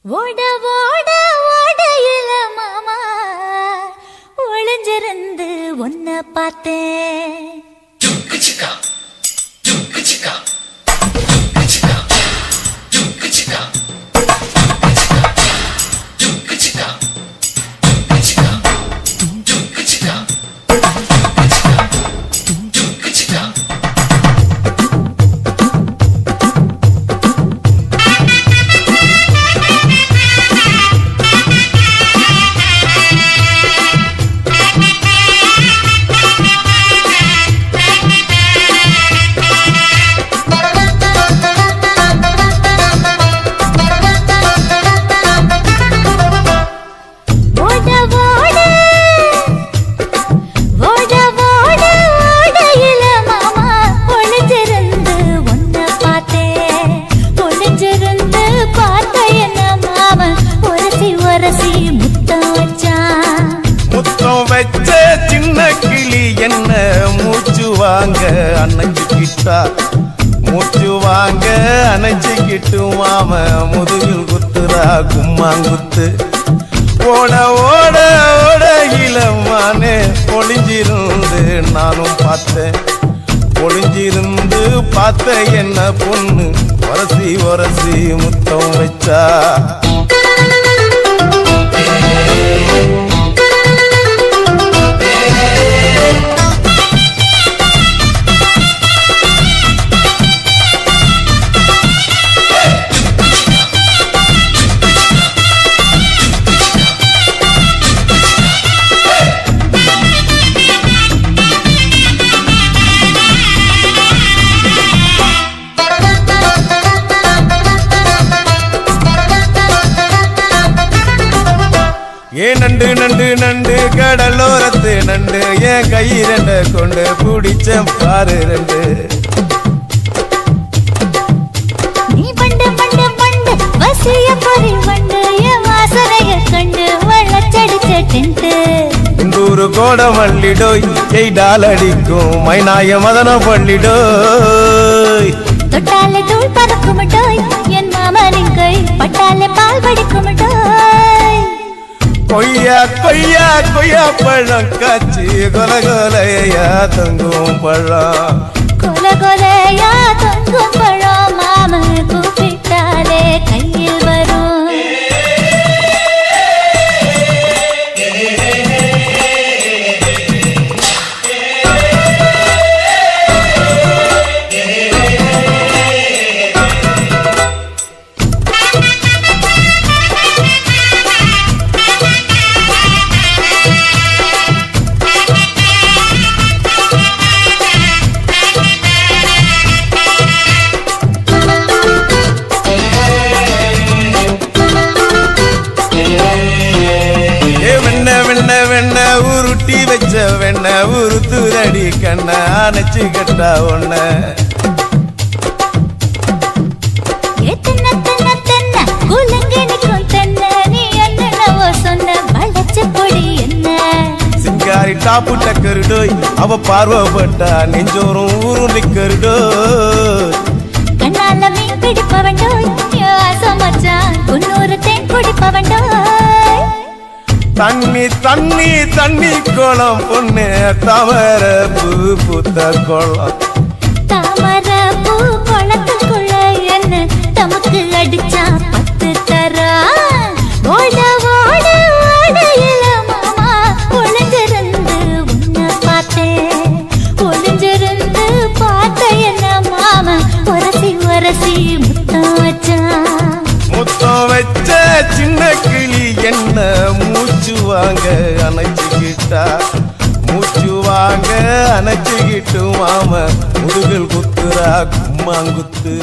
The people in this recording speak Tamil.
ஓட ஓட ஓடையில மாமா ஒளிஞ்சிருந்து ஒன்ன பார்த்தேன். சின்ன கிளி என்ன மூச்சு வாங்க அணைச்சுக்கிட்டா மூச்சு வாங்க அணைச்சுக்கிட்டு மாம முதுகில் குத்துறா கும்மாங்குத்து. ஓட ஓட ஓட இளமானே ஒளிஞ்சிருந்து நானும் பார்த்தேன். ஒளிஞ்சிருந்து பார்த்த என்ன பொண்ணு ஒரசி ஒரசி முத்தம் வச்சா. ஏ நண்டு நண்டு நண்டு கடலோரத்து நண்டு என் கை ரெண்ட கொண்டு பிடிச்ச பாரு ரெண்டு. நீ பண்டு பண்டு பண்டு வசிய பொறி வண்டு என் வாசனைய கண்டு வள்ளச்சடிச்ச டென்ட். இந்தூரு கோட மல்லிடோய் எய்டால் அடிக்கும் மைனாய மதன பள்ளிடோய். தொட்டாலே தூள் பறக்குமட்டோய் என் மாமனின் கை பட்டாலே பால் வடிக்குமட்டோய். கொய்யா கொய்யா கொய்யா பழம் காய்ச்சி கொல கொலையா தொங்கும் பழம். கொல கொலையா தொங்கும் பழம் மாம கூப்பிட்டாலே கையில் வரும். வெண்ண உருட்டி வச்ச வெண்ண உருத்துரடி கண்ண அணைச்சு கட்டா ஒண்ண. சிங்காரி டாப்பு டக்கருடோய் அவ பார்வப்பட்டா நெஞ்சோறும் உருண்டிக்கருடோய். கண்ணால மீன் பிடிப்பவண்டோய் ஆசமச்சான் குன்னூறு தேன் குடிப்பவண்டோய். தண்ணி தண்ணி தண்ணி கோலம் பொண்ணு தாமர பூ பூத்த கோலம். தாமர பூ கோலத்துக்குள்ள என்ன தமக்கு அடிச்சா பத்து தரா. ஓட ஓட ஓடையில மாமா ஒளிஞ்சிருந்து உன்ன பார்த்தேன். ஒளிஞ்சிருந்து பார்த்த என்ன மாமா ஒரசி ஒரசி முத்தம் வச்சான். முத்தம் வச்ச சின்ன கிளி என்ன மூச்சு வாங்க அணைச்சுக்கிட்டா மூச்சு வாங்க அணைச்சுக்கிட்டு மாம முதுகில் குத்துறா கும்மாங்குத்து.